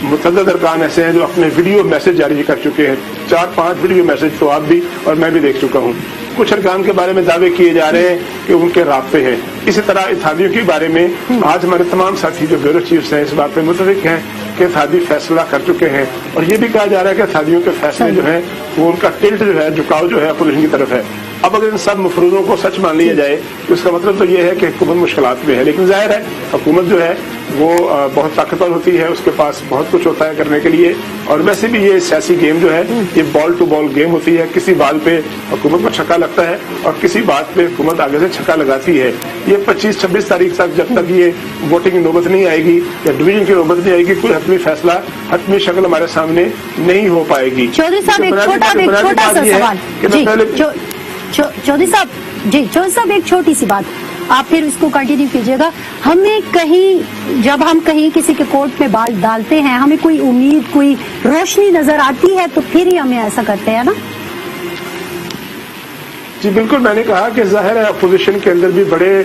متعدد ارکان ایسے ہیں جو اپنے ویڈیو میسج جاری کر چکے ہیں, 4-5 ویڈیو میسج تو آپ بھی اور میں بھی دیکھ چکا ہوں. کچھ ارکان کے بارے میں دعوے کیے جا رہے ہیں کہ ان کے رابطے ہیں. اسی طرح اتحادیوں کے بارے میں آج ہمارے تمام ساتھی جو بیورو چیفز ہیں اس بات پہ متفق ہیں کہ اتحادی فیصلہ کر چکے ہیں, اور یہ بھی کہا جا رہا ہے کہ اتحادیوں کے فیصلے جو ہیں وہ ان کا ٹلٹ جو ہے, جھکاؤ جو ہے اپوزیشن کی طرف ہے. اب اگر ان سب مفروضوں کو سچ مان لیا جائے تو اس کا مطلب تو یہ ہے کہ حکومت مشکلات میں ہے. لیکن ظاہر ہے حکومت جو ہے وہ بہت طاقتور ہوتی ہے, اس کے پاس بہت کچھ ہوتا ہے کرنے کے لیے, اور ویسے بھی یہ سیاسی گیم جو ہے یہ بال ٹو بال گیم ہوتی ہے. کسی بال پہ حکومت کو چھکا لگتا ہے اور کسی بات پہ حکومت آگے سے چھکا لگاتی ہے. یہ 25-26 تاریخ تک جب تک یہ ووٹنگ کی نوبت نہیں آئے گی یا ڈویژن کی نوبت نہیں آئے گی, کوئی حتمی فیصلہ, حتمی شکل ہمارے سامنے نہیں ہو پائے گی. چودھری صاحب ایک چھوٹا سا سوال. چودھری صاحب ایک چھوٹی سی بات, آپ پھر اس کو کنٹینیو کیجیے گا. ہمیں کہیں جب ہم کہیں کسی کے کوٹ میں بال ڈالتے ہیں, ہمیں کوئی امید, کوئی روشنی نظر آتی ہے تو پھر ہی ہمیں ایسا کرتے ہیں نا. جی بالکل, میں نے کہا کہ ظاہر ہے اپوزیشن کے اندر بھی بڑے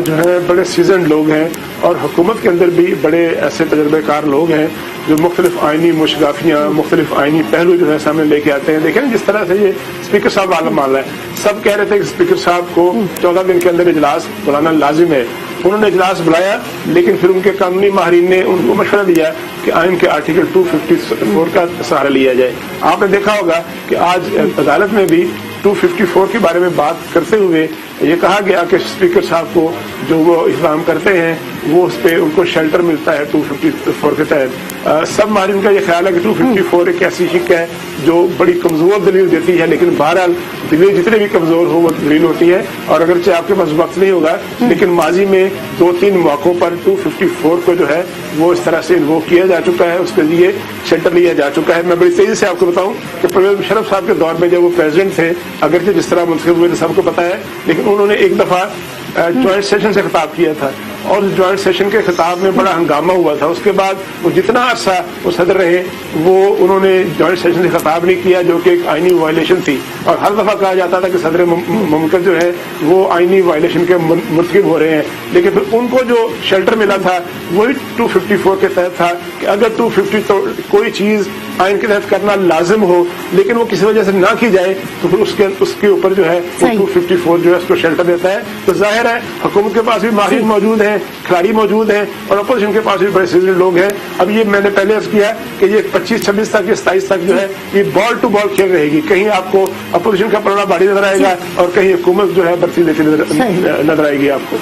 جو ہے بڑے سیزنڈ لوگ ہیں اور حکومت کے اندر بھی بڑے ایسے تجربے کار لوگ ہیں جو مختلف آئینی مشگافیاں, مختلف آئینی پہلو جو ہے سامنے لے کے آتے ہیں. دیکھیں جس طرح سے یہ اسپیکر صاحب عالم معاملہ ہے, سب کہہ رہے تھے کہ اسپیکر صاحب کو 14 دن کے اندر اجلاس بلانا لازم ہے. انہوں نے اجلاس بلایا, لیکن پھر ان کے قانونی ماہرین نے ان کو مشورہ دیا کہ آئین کے آرٹیکل 254 کا سہارا لیا جائے. آپ نے دیکھا ہوگا کہ آج عدالت میں بھی 254 کے بارے میں بات کرتے ہوئے ये कहा गया कि स्पीकर साहब को जो वो इस्लाम करते हैं वो उस पर उनको शेल्टर मिलता है 254 के तहत। सब मारिन का ये ख्याल है कि 254 एक ऐसी शिक है जो बड़ी कमजोर दलील देती है, लेकिन बहरहाल दलील जितने भी कमजोर हो वो दलील होती है। और अगरचे आपके पास वक्त नहीं होगा, लेकिन माजी में 2-3 मौकों पर 254 को जो है वो इस तरह से इन्वोक किया जा चुका है, उसके लिए शेल्टर लिया जा चुका है। मैं बड़ी तेजी से आपको बताऊं कि परवेज मुशर्रफ साहब के दौर में जब वो प्रेसिडेंट थे, अगरचे जिस तरह मुंतखब हुए थे सबको पता है, लेकिन उन्होंने एक दफा ज्वाइंट सेशन से खिताब किया था और ज्वाइंट सेशन के खिताब में बड़ा हंगामा हुआ था। उसके बाद वो जितना अरसा वो सदर रहे वो उन्होंने ज्वाइंट सेशन से खिताब नहीं किया, जो कि एक आईनी वायलेशन थी। और हर दफा कहा जाता था कि सदर मुमकिन जो है वो आईनी वायलेशन के मुर्तकिब हो रहे हैं, लेकिन फिर उनको जो शेल्टर मिला था वही 254 के तहत था कि अगर 250 तो कोई चीज आइन के तहत करना लाजिम हो लेकिन वो किसी वजह से ना की जाए तो फिर उसके ऊपर जो है वो 254 जो है उसको शेल्टर देता है। तो जाहिर है हुकूमत के पास भी माहिर मौजूद हैं, खिलाड़ी मौजूद हैं और अपोजिशन के पास भी बड़े सीनियर लोग हैं। अब ये मैंने पहले अर्ज किया कि ये 25-26 तक या 27 तक जो है ये बॉल टू बॉल खेल रहेगी। कहीं आपको अपोजिशन का पलड़ा भारी नजर आएगा और कहीं हुकूमत जो है बर्ती लेती नजर आएगी आपको।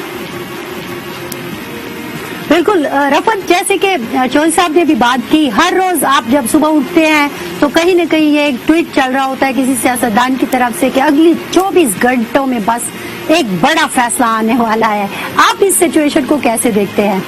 बिल्कुल रफत, जैसे कि चौधरी साहब ने भी बात की, हर रोज आप जब सुबह उठते हैं तो कहीं न कहीं ये एक ट्वीट चल रहा होता है किसी सियासतदान की तरफ से कि अगली 24 घंटों में बस एक बड़ा फैसला आने वाला है। आप इस सिचुएशन को कैसे देखते हैं?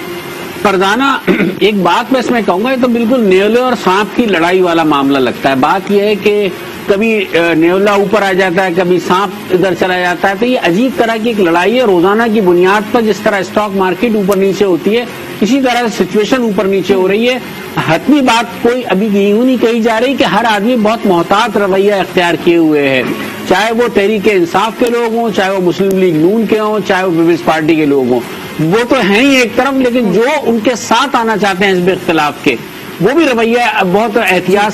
फरजाना, एक बात मैं इसमें कहूंगा, ये तो बिल्कुल नेवले और सांप की लड़ाई वाला मामला लगता है। बात यह है कि कभी नेवला ऊपर आ जाता है, कभी सांप इधर चला जाता है, तो ये अजीब तरह की एक लड़ाई है। रोजाना की बुनियाद पर जिस तरह स्टॉक मार्केट ऊपर नीचे होती है, इसी तरह सिचुएशन ऊपर नीचे हो रही है। हतमी बात कोई अभी यूं नहीं कही जा रही कि हर आदमी बहुत मोहतात रवैया इख्तियार किए हुए है, चाहे वो तहरीक इंसाफ के लोग हों, चाहे वो मुस्लिम लीग नून के हों, चाहे वो पीपल्स पार्टी के लोग हों, वो तो हैं ही एक तरफ, लेकिन जो उनके साथ आना चाहते हैं हिज़्ब इख्तिलाफ के, वो भी रवैया बहुत एहतियात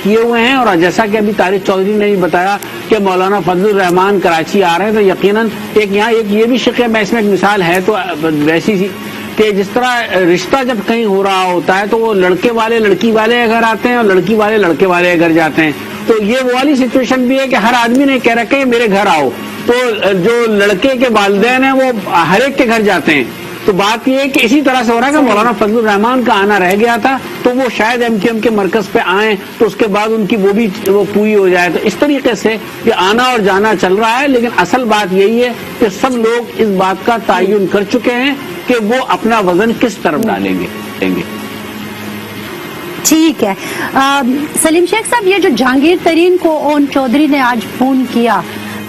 किए हुए हैं। और जैसा कि अभी तारिक चौधरी ने भी बताया कि मौलाना फजलुर रहमान कराची आ रहे हैं, तो यकीनन एक यहाँ एक ये भी शिक है, मैं इसमें एक मिसाल है तो वैसी सी कि जिस तरह रिश्ता जब कहीं हो रहा होता है तो वो लड़के वाले लड़की वाले के घर आते हैं और लड़की वाले लड़के वाले के घर जाते हैं। तो ये वो वाली सिचुएशन भी है कि हर आदमी ने कह रखा है मेरे घर आओ, तो जो लड़के के वालिदैन हैं वो हर एक के घर जाते हैं। तो बात ये है कि इसी तरह से हो रहा है कि मौलाना फजलुर रहमान का आना रह गया था, तो वो शायद एमक्यूएम के मरकज पे आए तो उसके बाद उनकी वो पूरी हो जाए। तो इस तरीके से ये आना और जाना चल रहा है, लेकिन असल बात यही है कि सब लोग इस बात का तयन कर चुके हैं कि वो अपना वजन किस तरफ डालेंगे। ठीक है सलीम शेख साहब, ये जो जहांगीर तरीन को ओन चौधरी ने आज फोन किया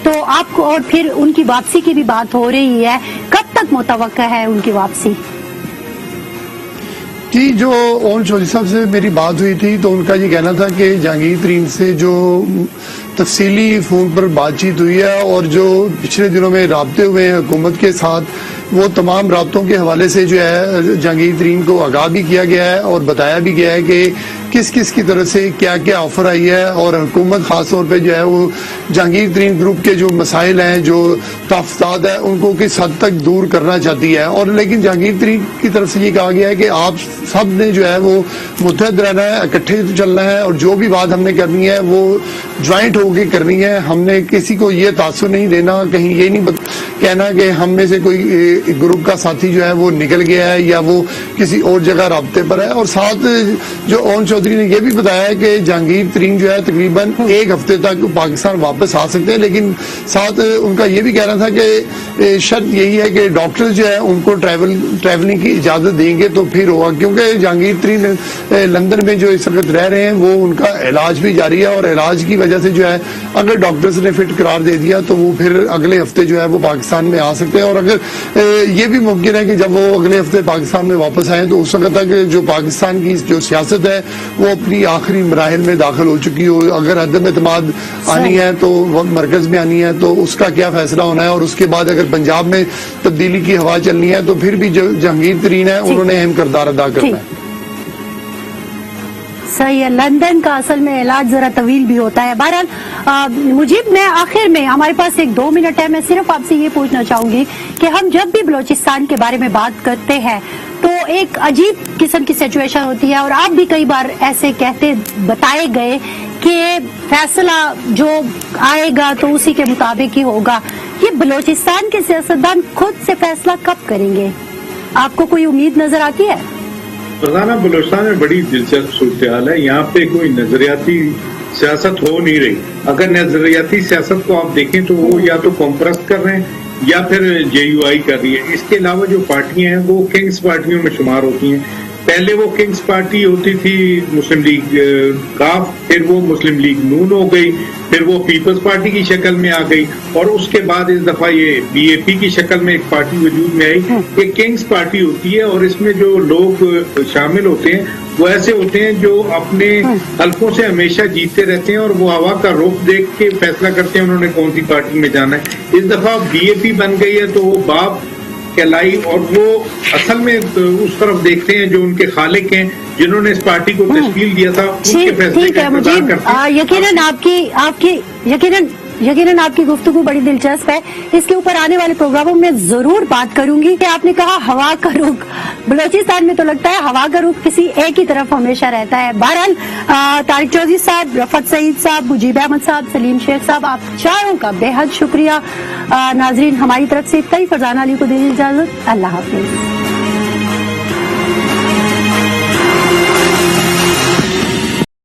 तो आपको, और फिर उनकी वापसी की भी बात हो रही है, कब तक मुतवक्का है उनकी वापसी? जी, जो ओन चौधरी साहब से मेरी बात हुई थी तो उनका ये कहना था कि जहांगीर तरीन से जो तफसीली फोन पर बातचीत हुई है और जो पिछले दिनों में राब्ते हुए हैं हुकूमत के साथ, वो तमाम राब्तों के हवाले से जो है जहांगीर तरीन को आगाह भी किया गया है और बताया भी गया है कि किस किस की तरफ से क्या क्या ऑफर आई है। और हुकूमत खास तौर पे जो है वो जहांगीर तरीन ग्रुप के जो मसाइल हैं, जो तहफ़्फ़ुज़ात है, उनको किस हद तक दूर करना चाहती है। और लेकिन जहांगीर तरीन की तरफ से ये कहा गया है कि आप सब ने जो है वो मुत्तहद रहना है, इकट्ठे चलना है और जो भी बात हमने करनी है वो ज्वाइंट होकर करनी है। हमने किसी को ये तासुर नहीं देना, कहीं ये नहीं कहना कि हम में से कोई ग्रुप का साथी जो है वो निकल गया है या वो किसी और जगह राब्ते पर है। और साथ जो ओन चौधरी ने यह भी बताया है कि जहांगीर तरीन जो है तकरीबन एक हफ्ते तक पाकिस्तान वापस आ सकते हैं, लेकिन साथ उनका ये भी कहना था कि शर्त यही है कि डॉक्टर जो है उनको ट्रैवलिंग की इजाजत देंगे तो फिर होगा, क्योंकि जहांगीर तरीन लंदन में जो इस वक्त रह रहे हैं वो उनका इलाज भी जारी है और इलाज की वजह से जो है अगर डॉक्टर्स ने फिट करार दे दिया तो वो फिर अगले हफ्ते जो है वो पाकिस्तान में आ सकते हैं। और अगर ये भी मुमकिन है कि जब वो अगले हफ्ते पाकिस्तान में वापस आए तो उस वक्त तक जो पाकिस्तान की जो सियासत है वो अपनी आखिरी मराहिल में दाखिल हो चुकी हो। अगर अदम एतमाद आनी है तो मरकज में आनी है तो उसका क्या फैसला होना है, और उसके बाद अगर पंजाब में तब्दीली की हवा चलनी है तो फिर भी जो जहांगीर तरीन है उन्होंने अहम किरदार अदा करना है। सही है, लंदन का असल में इलाज जरा तवील भी होता है। बहरहाल मुजीब, मैं आखिर में, हमारे पास 1-2 मिनट है, मैं सिर्फ आपसे ये पूछना चाहूंगी कि हम जब भी बलोचिस्तान के बारे में बात करते हैं तो एक अजीब किस्म की सिचुएशन होती है और आप भी कई बार ऐसे बताए गए कि फैसला जो आएगा तो उसी के मुताबिक ही होगा, ये बलोचिस्तान के सियासतदान खुद से फैसला कब करेंगे? आपको कोई उम्मीद नजर आती है? फरजाना, बलूचिस्तान में बड़ी दिलचस्प सूरत हाल है। यहाँ पे कोई नजरियाती सियासत हो नहीं रही। अगर नजरियाती सियासत को आप देखें तो वो या तो कॉम्प्रेस कर रहे हैं या फिर JUI कर रही है। इसके अलावा जो पार्टियां हैं वो किंग्स पार्टियों में शुमार होती हैं। पहले वो किंग्स पार्टी होती थी मुस्लिम लीग काफ, फिर वो मुस्लिम लीग नून हो गई, फिर वो पीपल्स पार्टी की शक्ल में आ गई और उसके बाद इस दफा ये BAP की शक्ल में एक पार्टी वजूद में आई। ये किंग्स पार्टी होती है और इसमें जो लोग शामिल होते हैं वो ऐसे होते हैं जो अपने हलकों से हमेशा जीतते रहते हैं और वो हवा का रुख देख के फैसला करते हैं उन्होंने कौन सी पार्टी में जाना है। इस दफा BAP बन गई है तो वो बाप कहलाई और वो असल में उस तरफ देखते हैं जो उनके खालिक हैं जिन्होंने इस पार्टी को तश्कील दिया था उनके फैसले का इंतजार करते हैं। यकीनन आपकी गुफ्तगू बड़ी दिलचस्प है। इसके ऊपर आने वाले प्रोग्रामों में जरूर बात करूंगी कि आपने कहा हवा का रुख, बलोचिस्तान में तो लगता है हवा का रुख किसी एक ही तरफ हमेशा रहता है। बहरहाल तारिक चौधरी साहब, रफत सईद साहब, मुजीब अहमद साहब, सलीम शेख साहब, आप चारों का बेहद शुक्रिया। नाजरीन, हमारी तरफ से इतना ही। फरजाना अली को दीजिए इजाजत। अल्लाह हाफिज।